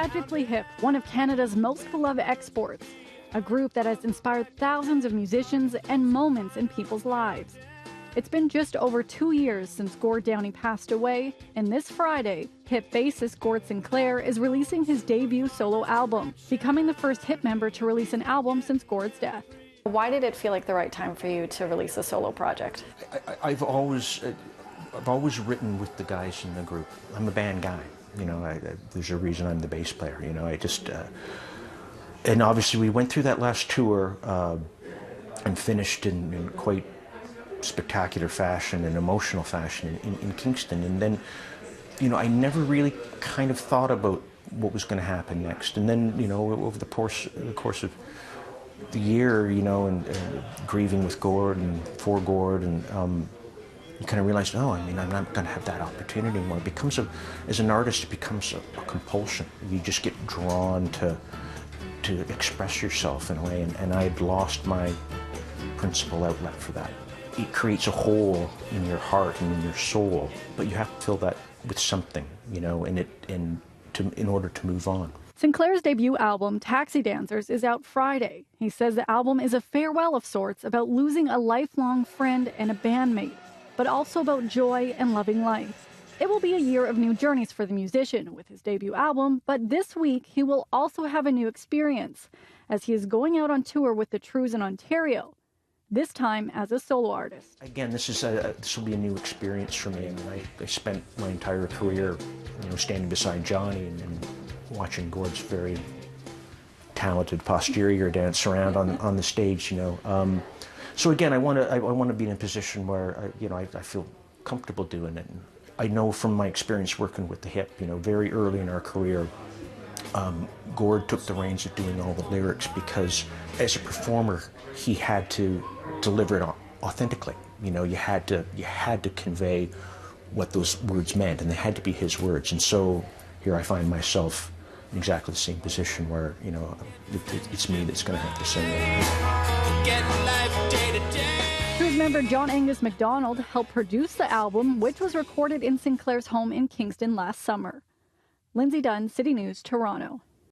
Tragically Hip, one of Canada's most beloved exports, a group that has inspired thousands of musicians and moments in people's lives. It's been just over 2 years since Gord Downie passed away, and this Friday, Hip bassist Gord Sinclair is releasing his debut solo album, becoming the first Hip member to release an album since Gord's death. Why did it feel like the right time for you to release a solo project? I've always written with the guys in the group. I'm a band guy. You know, there's a reason I'm the bass player. You know, and obviously we went through that last tour and finished in quite spectacular fashion and emotional fashion in Kingston. And then, you know, I never really kind of thought about what was going to happen next. And then, you know, over the course of the year, you know, and grieving with Gord and for Gord, and you kind of realize, oh, I mean, I'm not going to have that opportunity anymore. It becomes as an artist, it becomes a compulsion. You just get drawn to express yourself in a way, and I'd lost my principal outlet for that. It creates a hole in your heart and in your soul, but you have to fill that with something, you know, in order to move on. Sinclair's debut album, Taxi Dancers, is out Friday. He says the album is a farewell of sorts about losing a lifelong friend and a bandmate, but also about joy and loving life. It will be a year of new journeys for the musician with his debut album, but this week he will also have a new experience as he is going out on tour with the Trews in Ontario, this time as a solo artist. Again, this will be a new experience for me. I mean, I spent my entire career, you know, standing beside Johnny and watching Gord's very talented posterior dance around on the stage, you know. So again, I want to be in a position where you know, I feel comfortable doing it. And I know from my experience working with the Hip, you know, very early in our career, Gord took the reins of doing all the lyrics because as a performer, he had to deliver it authentically. You know, you had to convey what those words meant, and they had to be his words. And so here I find myself in exactly the same position where, you know, it's me that's going to have to sing it. Trews member John Angus MacDonald helped produce the album, which was recorded in Sinclair's home in Kingston last summer. Lindsay Dunn, CityNews, Toronto.